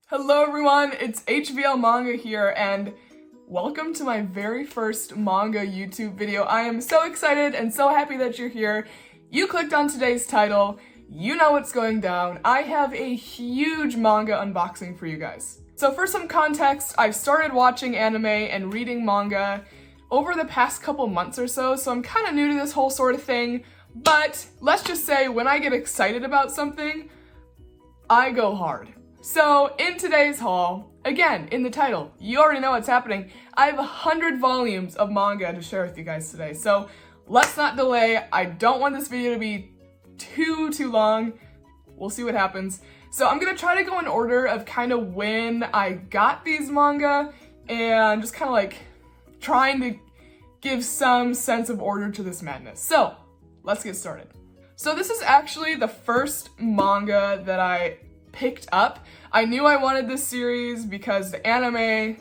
Hello everyone, it's HVL Manga here, and welcome to my very first manga YouTube video. I am so excited and so happy that you're here. You clicked on today's title, you know what's going down. I have a huge manga unboxing for you guys. So for some context, I've started watching anime and reading manga over the past couple months or so I'm kind of new to this whole sort of thing, but let's just say when I get excited about something, I go hard. So in today's haul, again, in the title, you already know what's happening. I have 100 volumes of manga to share with you guys today. So let's not delay. I don't want this video to be too long. We'll see what happens. So I'm gonna try to go in order of kind of when I got these manga and just kind of like trying to give some sense of order to this madness. So let's get started. So this is actually the first manga that I picked up. I knew I wanted this series because the anime,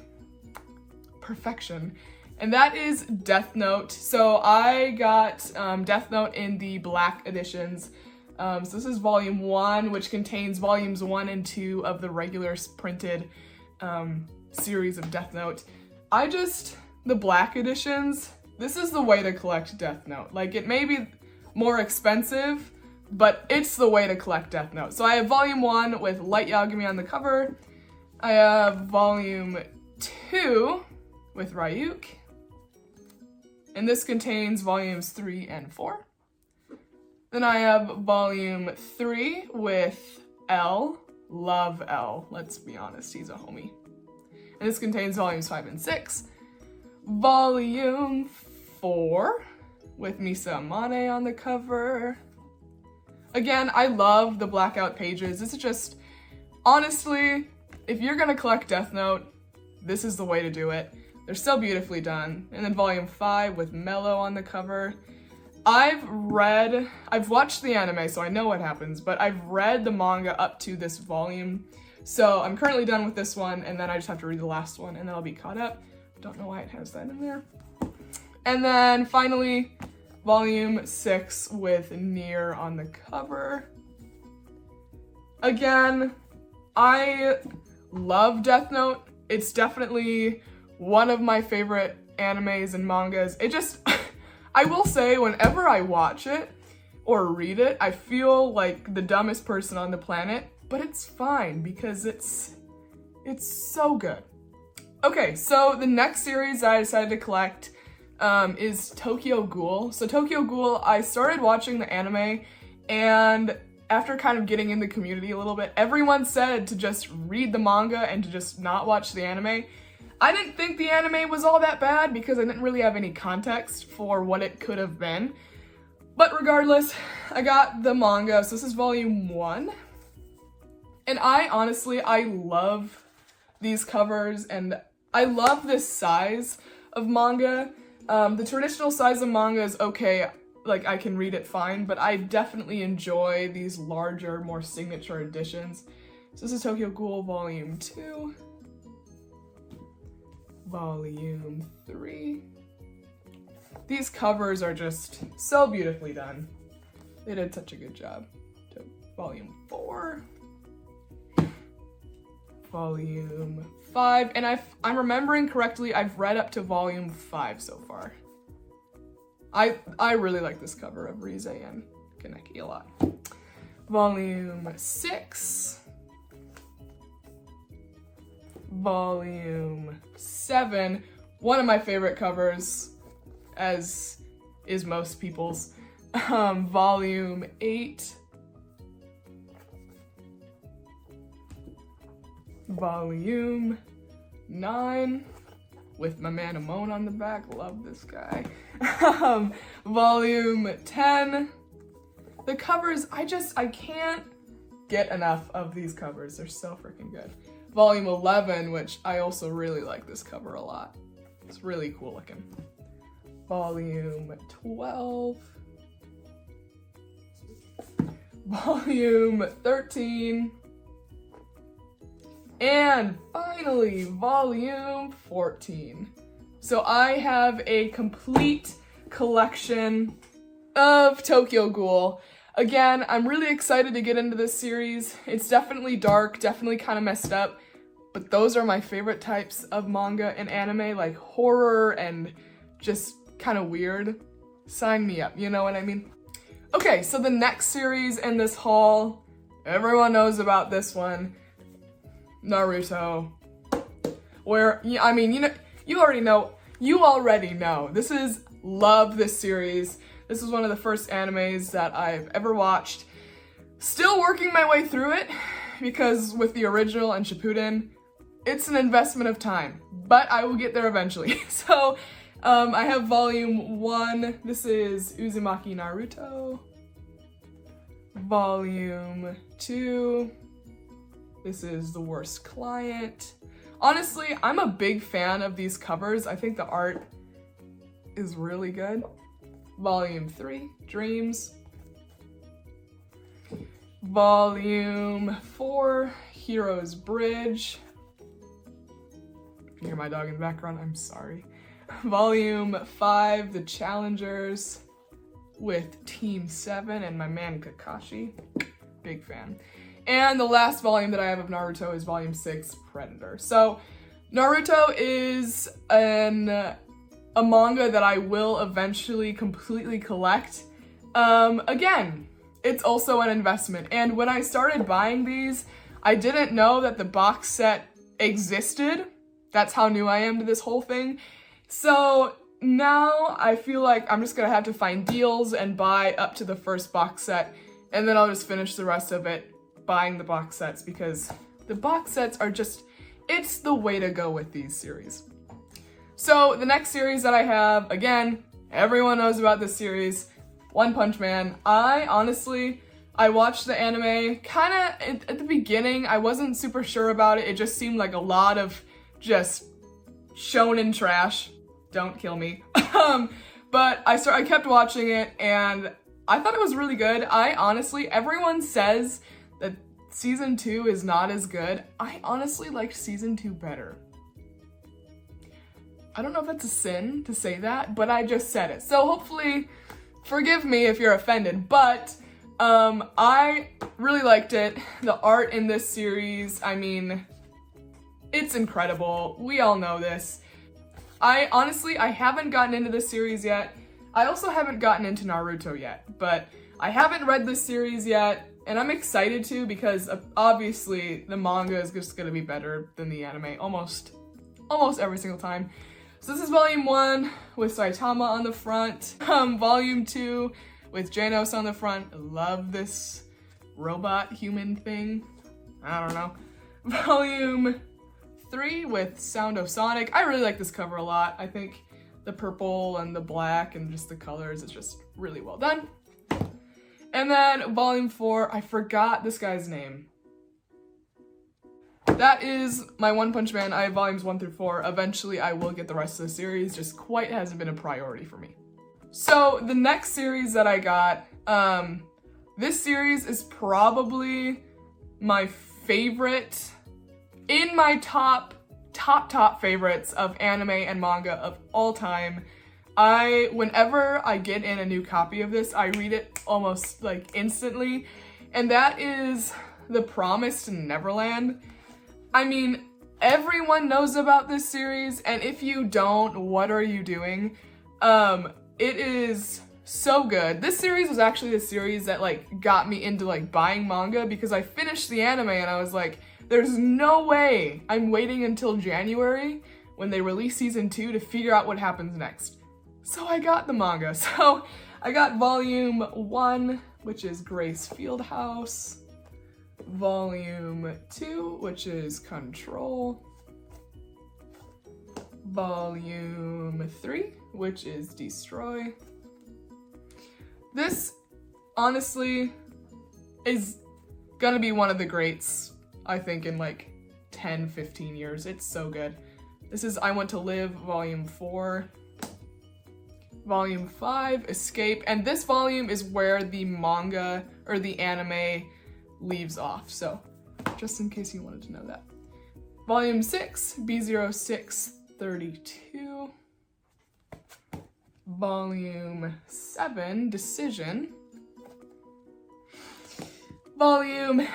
perfection, and that is Death Note. So I got Death Note in the black editions. So this is volume 1, which contains volumes 1 and 2 of the regular printed series of Death Note. The black editions, this is the way to collect Death Note. Like, it may be more expensive, but it's the way to collect Death Note. So I have volume 1 with Light Yagami on the cover. I have volume 2 with Ryuk. And this contains volumes 3 and 4. Then I have volume 3 with L. Love L. Let's be honest, he's a homie. And this contains volumes 5 and 6. Volume 4 with Misa Amane on the cover. Again, I love the blackout pages. This is just, honestly, if you're gonna collect Death Note, this is the way to do it. They're so beautifully done. And then volume 5 with Mello on the cover. I've watched the anime, so I know what happens, but I've read the manga up to this volume. So I'm currently done with this one, and then I just have to read the last one, and then I'll be caught up. Don't know why it has that in there. And then finally, volume 6 with Nier on the cover. Again, I love Death Note. It's definitely one of my favorite animes and mangas. I will say, whenever I watch it or read it, I feel like the dumbest person on the planet, but it's fine because it's so good. Okay, so the next series I decided to collect is Tokyo Ghoul. So Tokyo Ghoul, I started watching the anime, and after kind of getting in the community a little bit, everyone said to just read the manga and to just not watch the anime. I didn't think the anime was all that bad because I didn't really have any context for what it could have been. But regardless, I got the manga, so this is volume 1. And I love these covers, and I love this size of manga. The traditional size of manga is okay, like I can read it fine, but I definitely enjoy these larger, more signature editions. So this is Tokyo Ghoul volume 2, volume 3. These covers are just so beautifully done. They did such a good job. Volume 4, volume 5, and I'm remembering correctly, I've read up to volume 5 so far. I really like this cover of Rize and Kaneki a lot. Volume 6, volume 7, one of my favorite covers, as is most people's. Volume 8, volume 9 with my man Amon on the back, love this guy. Volume 10. The covers, I can't get enough of these covers, they're so freaking good. Volume 11, which I also really like this cover a lot. It's really cool looking. Volume 12. Volume 13. And finally, volume 14. So I have a complete collection of Tokyo Ghoul. Again, I'm really excited to get into this series. It's definitely dark, definitely kind of messed up, but those are my favorite types of manga and anime, like horror and just kind of weird. Sign me up, you know what I mean? Okay, so the next series in this haul, everyone knows about this one, Naruto. Where, I mean, you already know. Love this series. This is one of the first animes that I've ever watched. Still working my way through it, because with the original and Shippuden, it's an investment of time, but I will get there eventually. So, I have volume 1. This is Uzumaki Naruto. Volume 2. This is The Worst Client. Honestly, I'm a big fan of these covers. I think the art is really good. Volume 3, Dreams. Volume 4, Hero's Bridge. If you hear my dog in the background, I'm sorry. Volume 5, The Challengers, with Team 7 and my man Kakashi. Big fan. And the last volume that I have of Naruto is volume 6, Predator. So Naruto is a manga that I will eventually completely collect. Again, it's also an investment. And when I started buying these, I didn't know that the box set existed. That's how new I am to this whole thing. So now I feel like I'm just gonna have to find deals and buy up to the first box set, and then I'll just finish the rest of it buying the box sets, because the box sets are just, it's the way to go with these series. So the next series that I have, again, everyone knows about this series, One Punch Man. I watched the anime kinda at the beginning. I wasn't super sure about it. It just seemed like a lot of just shonen trash. Don't kill me. But I kept watching it and I thought it was really good. Everyone says that season 2 is not as good. I honestly liked season 2 better. I don't know if that's a sin to say that, but I just said it. So hopefully, forgive me if you're offended, but I really liked it. The art in this series, I mean, it's incredible. We all know this. I haven't gotten into this series yet. I also haven't gotten into Naruto yet, but I haven't read this series yet, and I'm excited to, because obviously the manga is just gonna be better than the anime almost every single time. So this is volume 1 with Saitama on the front, volume 2 with Janos on the front. I love this robot human thing. I don't know. Volume 3 with Sound of Sonic. I really like this cover a lot. I think the purple and the black and just the colors is just really well done. And then volume 4, I forgot this guy's name. That is my One Punch Man. I have volumes 1 through 4. Eventually I will get the rest of the series, just quite hasn't been a priority for me. So the next series that I got, this series is probably my favorite, in my top favorites of anime and manga of all time. Whenever I get in a new copy of this, I read it almost like instantly, and that is The Promised Neverland. I mean, everyone knows about this series, and if you don't, what are you doing? It is so good. This series was actually the series that got me into buying manga, because I finished the anime and I was like, there's no way I'm waiting until January when they release season 2 to figure out what happens next. So I got the manga. So I got volume 1, which is Grace Fieldhouse. Volume 2, which is Control. Volume 3, which is Destroy. This, honestly, is gonna be one of the greats, I think, in 10, 15 years. It's so good. This is I Want to Live, volume 4. Volume 5, Escape, and this volume is where the manga, or the anime, leaves off, so just in case you wanted to know that. Volume 6, B0632. Volume 7, Decision. Volume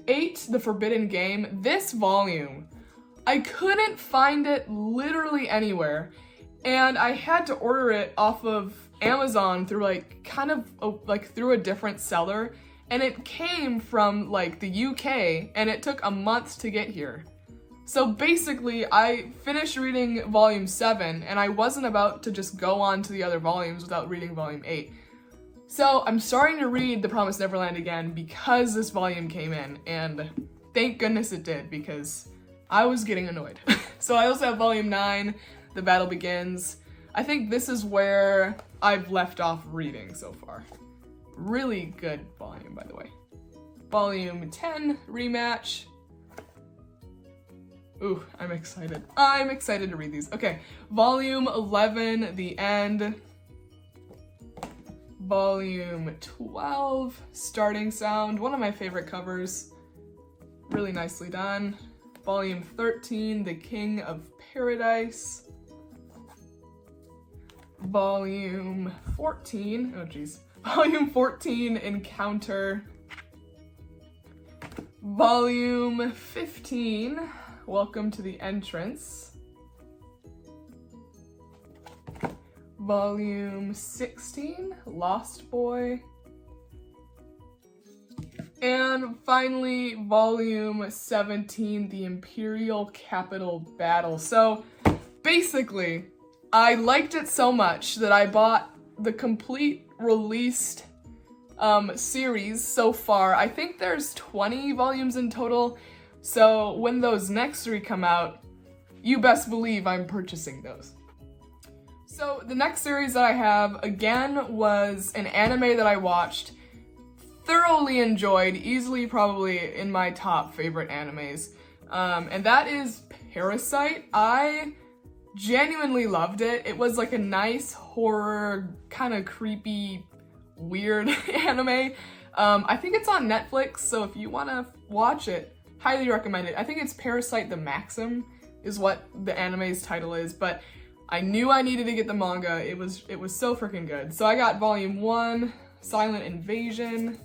8, The Forbidden Game. This volume, I couldn't find it literally anywhere, and I had to order it off of Amazon through like kind of like through a different seller, and it came from like the UK, and it took a month to get here. So basically, I finished reading volume 7, and I wasn't about to just go on to the other volumes without reading volume 8. So I'm starting to read The Promised Neverland again because this volume came in, and thank goodness it did, because I was getting annoyed. So I also have volume 9, The Battle Begins. I think this is where I've left off reading so far. Really good volume, by the way. Volume 10, Rematch. Ooh, I'm excited. I'm excited to read these. Okay, volume 11, The End. Volume 12, Starting Sound. One of my favorite covers. Really nicely done. Volume 13, The King of Paradise. Volume 14, oh geez. Volume 14, Encounter. Volume 15, Welcome to the Entrance. Volume 16, Lost Boy. And finally, volume 17, The Imperial Capital Battle. So basically, I liked it so much that I bought the complete released series so far. I think there's 20 volumes in total. So when those next 3 come out, you best believe I'm purchasing those. So the next series that I have, again, was an anime that I watched, thoroughly enjoyed, easily probably in my top favorite animes, and that is Parasite. I genuinely loved it. It was like a nice horror, kind of creepy, weird anime. I think it's on Netflix, so if you want to watch it, highly recommend it. I think it's Parasite the Maxim is what the anime's title is, but I knew I needed to get the manga. It was so freaking good. So I got volume 1, Silent Invasion.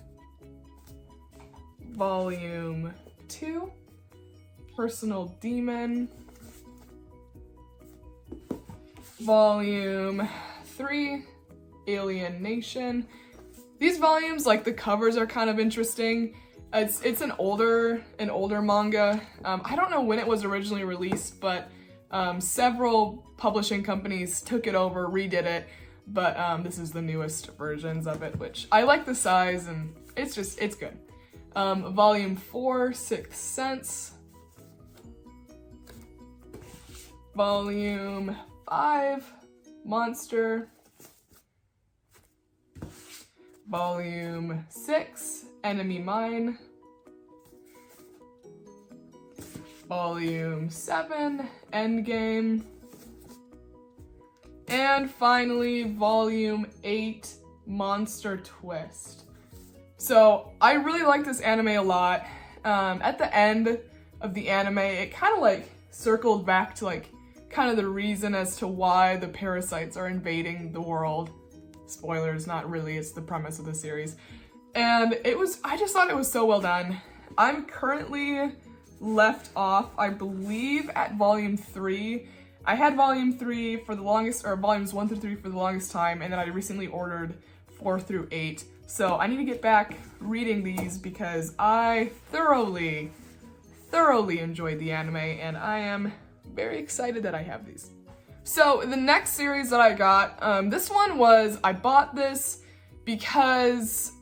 Volume 2, Personal Demon. Volume 3, Alien Nation. These volumes, like the covers are kind of interesting. It's an older manga. I don't know when it was originally released, but several publishing companies took it over, redid it, but this is the newest versions of it, which I like the size, and it's good. Volume 4, Sixth Sense. Volume 5, Monster. Volume 6, Enemy Mine. Volume 7, Endgame. And finally, Volume 8, Monster Twist. So I really like this anime a lot. At the end of the anime, it kind of like circled back to like kind of the reason as to why the parasites are invading the world. Spoilers, not really, it's the premise of the series. And I just thought it was so well done. I'm currently left off, I believe, at volume 3. I had volume 3 for the longest, or volumes 1 through 3 for the longest time, and then I recently ordered 4 through 8. So I need to get back reading these because I thoroughly enjoyed the anime, and I am very excited that I have these. So the next series that I got, this one was, I bought this because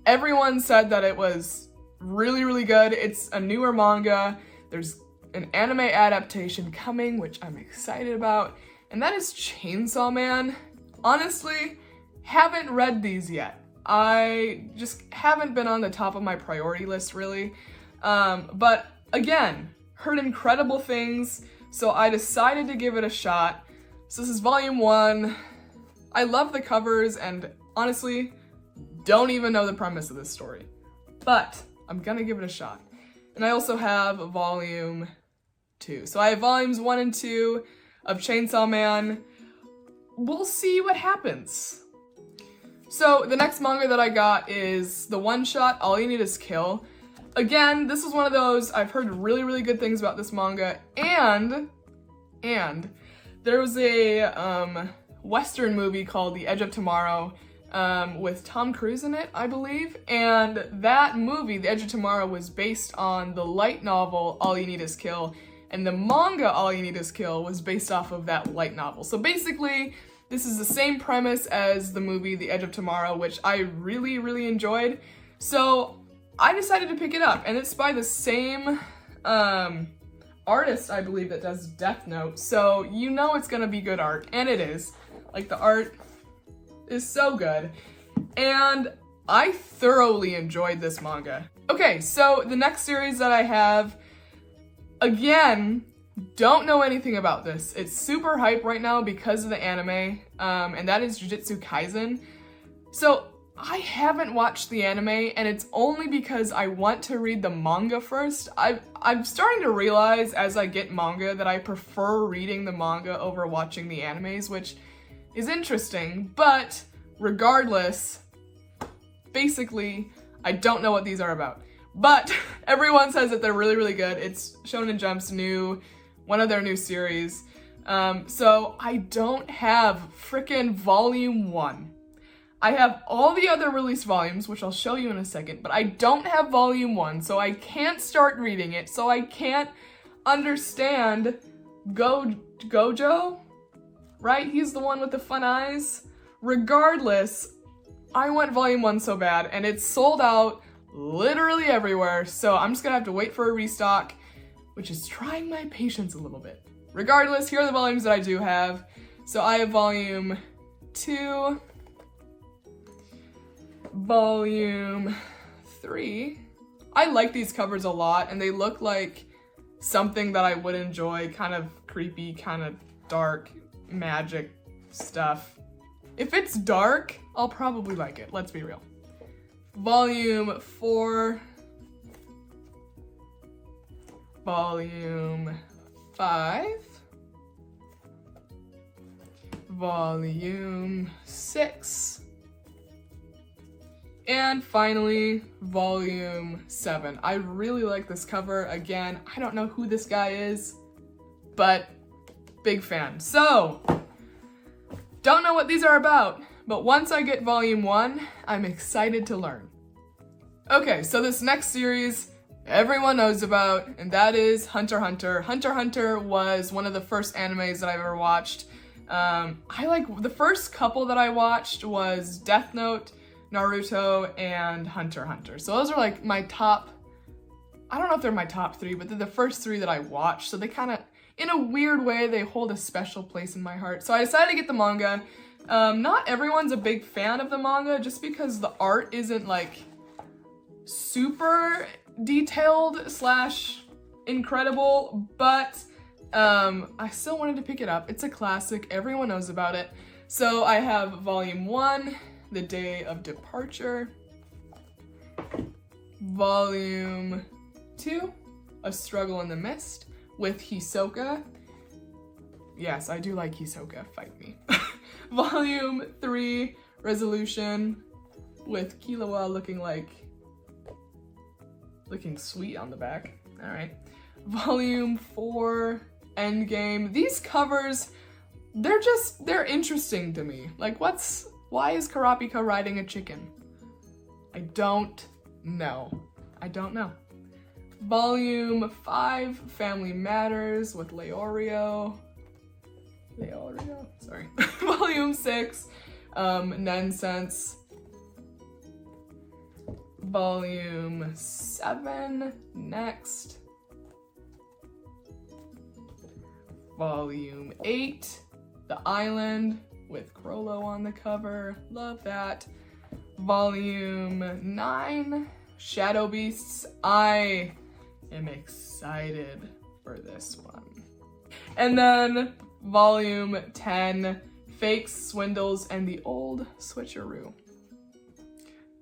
everyone said that it was really, really good. It's a newer manga. There's an anime adaptation coming, which I'm excited about, and that is Chainsaw Man. Honestly, haven't read these yet. I just haven't been on the top of my priority list, really. But again, heard incredible things, so I decided to give it a shot. So this is volume 1. I love the covers, and honestly, don't even know the premise of this story. But I'm gonna give it a shot. And I also have volume 2. So I have volumes 1 and 2 of Chainsaw Man. We'll see what happens. So the next manga that I got is the one-shot All You Need Is Kill. again, this is one of those, I've heard really, really good things about this manga, and there was a Western movie called The Edge of Tomorrow with Tom Cruise in it, I believe, and that movie, The Edge of Tomorrow, was based on the light novel All You Need Is Kill, and the manga All You Need Is Kill was based off of that light novel. So basically, this is the same premise as the movie The Edge of Tomorrow, which I really, really enjoyed. So I decided to pick it up, and it's by the same artist, I believe, that does Death Note. So you know it's gonna be good art, and it is. Like, the art is so good. And I thoroughly enjoyed this manga. Okay, so the next series that I have, again, don't know anything about this. It's super hype right now because of the anime, and that is Jujutsu Kaisen. So I haven't watched the anime, and it's only because I want to read the manga first. I'm starting to realize as I get manga that I prefer reading the manga over watching the animes, which is interesting, but regardless, basically, I don't know what these are about. But everyone says that they're really, really good. It's Shonen Jump's one of their new series. So I don't have frickin' volume 1. I have all the other released volumes, which I'll show you in a second, but I don't have volume 1, so I can't start reading it, so I can't understand Gojo, right? He's the one with the fun eyes. Regardless, I want volume 1 so bad, and it's sold out literally everywhere, so I'm just gonna have to wait for a restock, which is trying my patience a little bit. Regardless, here are the volumes that I do have. So I have volume 2, volume 3. I like these covers a lot, and they look like something that I would enjoy, kind of creepy, kind of dark, magic stuff. If it's dark, I'll probably like it, let's be real. Volume 4, volume 5, volume 6, and finally, volume 7. I really like this cover. Again, I don't know who this guy is, but big fan. So, don't know what these are about, but once I get volume 1, I'm excited to learn. Okay, so this next series everyone knows about, and that is Hunter x Hunter. Hunter x Hunter was one of the first animes that I've ever watched. The first couple that I watched was Death Note, Naruto, and Hunter x Hunter. So those are like my top, I don't know if they're my top 3, but they're the first 3 that I watched. So they kind of, in a weird way, they hold a special place in my heart. So I decided to get the manga. Not everyone's a big fan of the manga just because the art isn't like super detailed / incredible, but I still wanted to pick it up. It's a classic, everyone knows about it. So I have volume 1, The Day of Departure, volume 2, A Struggle in the Mist with Hisoka. Yes, I do like Hisoka, fight me. Volume 3, Resolution with Killua looking sweet on the back. All right. Volume 4, Endgame. These covers, they're interesting to me. Like, why is Karapika riding a chicken? I don't know. Volume 5, Family Matters with Leorio, sorry. Volume 6, Nonsense. Volume 7, Next. Volume 8, The Island with Crollo on the cover. Love that. Volume 9, Shadow Beasts. I am excited for this one. And then volume 10, Fakes, Swindles, and the Old Switcheroo.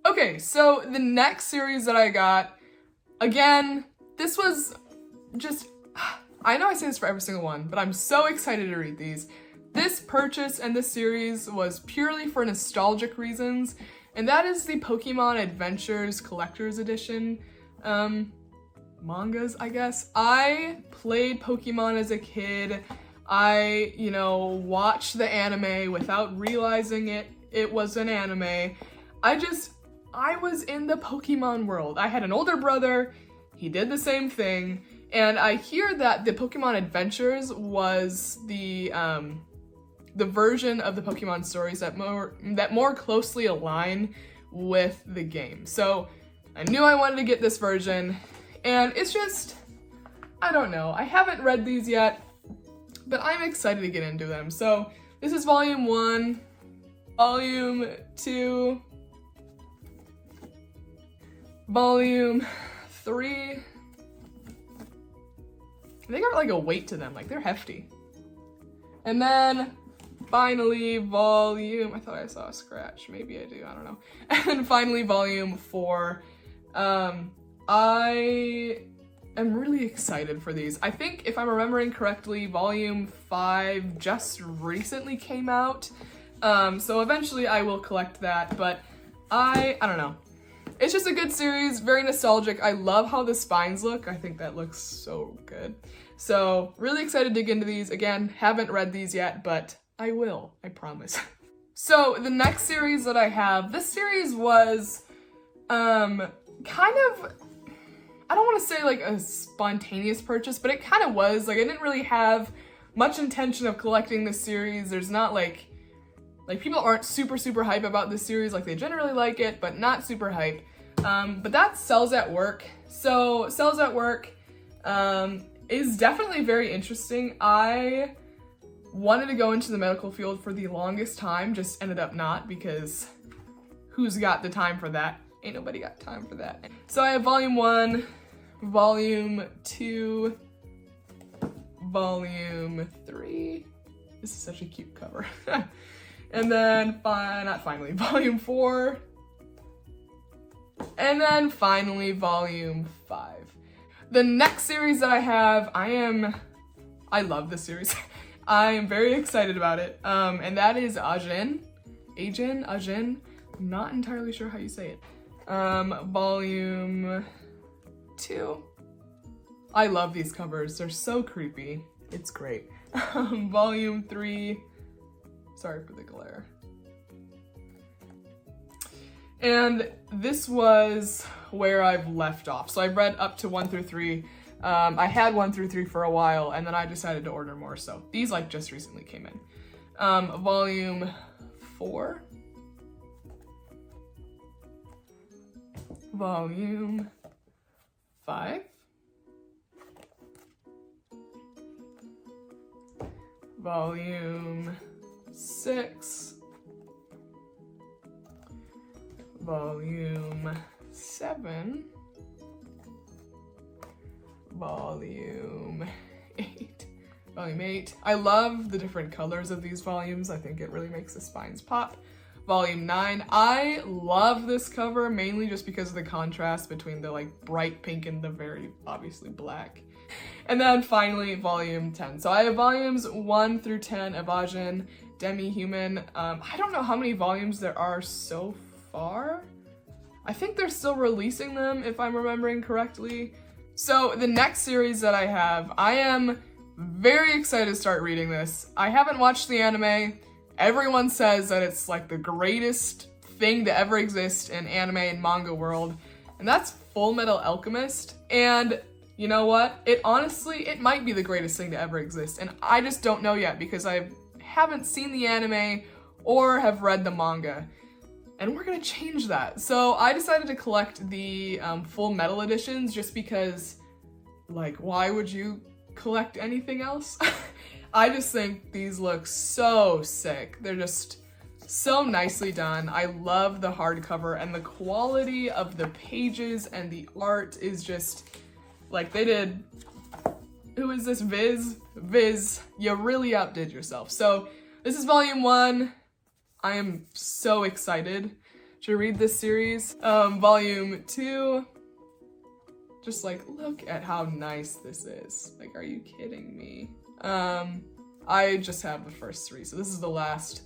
Okay, so the next series that I got, again, this was just, I know I say this for every single one, but I'm so excited to read these. This purchase and this series was purely for nostalgic reasons, and that is the Pokemon Adventures Collector's Edition. mangas, I guess. I played Pokemon as a kid. I, watched the anime without realizing it was an anime. I was in the Pokemon world. I had an older brother, he did the same thing, and I hear that the Pokemon Adventures was the version of the Pokemon stories that more closely align with the game. So I knew I wanted to get this version, and it's just, I don't know. I haven't read these yet, but I'm excited to get into them. So this is volume 1, volume 2, volume 3. They got like a weight to them, like they're hefty. And then finally volume, I thought I saw a scratch, maybe I do, I don't know. And finally volume 4. I am really excited for these. I think if I'm remembering correctly, volume 5 just recently came out. So eventually I will collect that, but I don't know. It's just a good series, very nostalgic. I love how the spines look. I think that looks so good. So really excited to dig into these. Again, haven't read these yet, but I will, I promise. So the next series that I have, this series was kind of, I don't want to say like a spontaneous purchase, but it kind of was. Like I didn't really have much intention of collecting this series. There's not like people aren't super hype about this series. Like they generally like it, but not super hype. But that's Cells at Work. So Cells at Work is definitely very interesting. I wanted to go into the medical field for the longest time, just ended up not, because who's got the time for that? Ain't nobody got time for that. So I have volume 1, volume 2, volume 3. This is such a cute cover. And then, volume 4. And then finally, volume 5. The next series that I have, I love this series. I am very excited about it. And that is Ajin. I'm not entirely sure how you say it. Volume 2. I love these covers. They're so creepy. It's great. Volume 3. Sorry for the glare. And this was where I've left off. So I've read up to 1 through 3. I had 1 through 3 for a while, and then I decided to order more. So these like just recently came in. Volume 4. Volume 5. Volume 6. Volume 7. Volume 8. Volume 8. I love the different colors of these volumes. I think it really makes the spines pop. Volume 9. I love this cover mainly just because of the contrast between the like bright pink and the very obviously black. And then finally volume 10. So I have volumes 1 through 10 of Ajin, Demi-Human. I don't know how many volumes there are so far. I think they're still releasing them if I'm remembering correctly. So the next series that I have, I am very excited to start reading this. I haven't watched the anime. Everyone says that it's like the greatest thing to ever exist in anime and manga world, and that's Full Metal Alchemist. And you know what? It might be the greatest thing to ever exist, and I just don't know yet because I haven't seen the anime or have read the manga. And we're gonna change that. So I decided to collect the Full Metal editions just because, like, why would you collect anything else? I just think these look so sick. They're just so nicely done. I love the hardcover, and the quality of the pages and the art is just, like, they did, who is this, Viz, you really outdid yourself. So this is volume 1. I am so excited to read this series. Volume 2, just like, look at how nice this is. Like, are you kidding me? I just have the first 3, so this is the last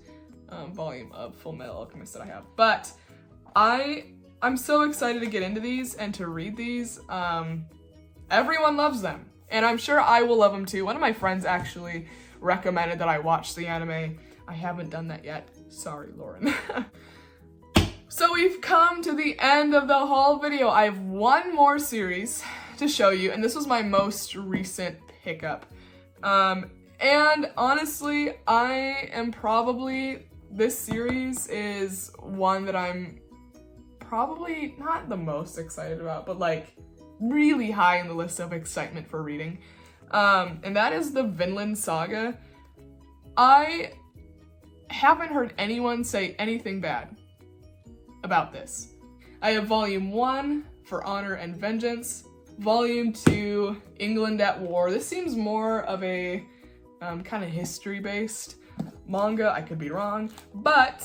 volume of Full Metal Alchemist that I have. But I I'm so excited to get into these and to read these. Everyone loves them, and I'm sure I will love them too. One of my friends actually recommended that I watch the anime. I haven't done that yet. Sorry, Lauren. So we've come to the end of the haul video. I have one more series to show you, and this was my most recent pickup. And honestly, this series is one that I'm probably not the most excited about, but like really high in the list of excitement for reading. And that is the Vinland Saga. I haven't heard anyone say anything bad about this. I have volume 1, For Honor and Vengeance, volume 2, England at War. This seems more of a kind of history-based manga. I could be wrong, but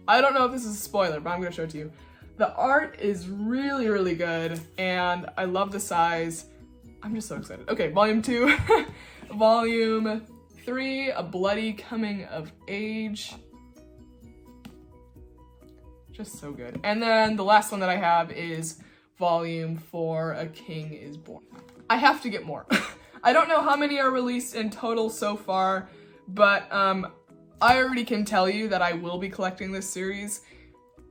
I don't know if this is a spoiler, but I'm gonna show it to you. The art is really, really good, and I love the size. I'm just so excited. Okay, volume 2, volume 3, A Bloody Coming of Age. Just so good. And then the last one that I have is volume 4, A King is Born. I have to get more. I don't know how many are released in total so far, but I already can tell you that I will be collecting this series.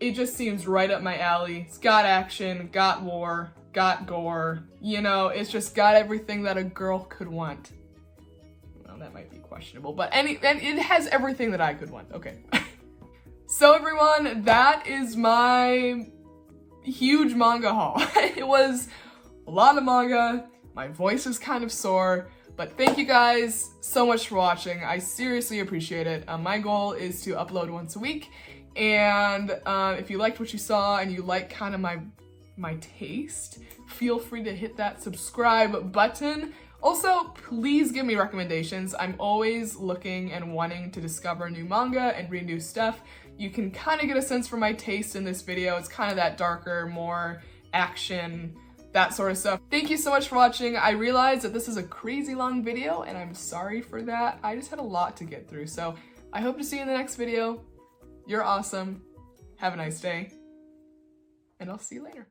It just seems right up my alley. It's got action, got war, got gore. You know, it's just got everything that a girl could want. Well, that might be questionable, but and it has everything that I could want. Okay. So everyone, that is my huge manga haul. It was a lot of manga. My voice is kind of sore, but thank you guys so much for watching. I seriously appreciate it. My goal is to upload once a week, and if you liked what you saw and you like kind of my taste, feel free to hit that subscribe button. Also, please give me recommendations. I'm always looking and wanting to discover new manga and read new stuff. You can kind of get a sense for my taste in this video. It's kind of that darker, more action, that sort of stuff. Thank you so much for watching. I realize that this is a crazy long video, and I'm sorry for that. I just had a lot to get through, so I hope to see you in the next video. You're awesome. Have a nice day, and I'll see you later.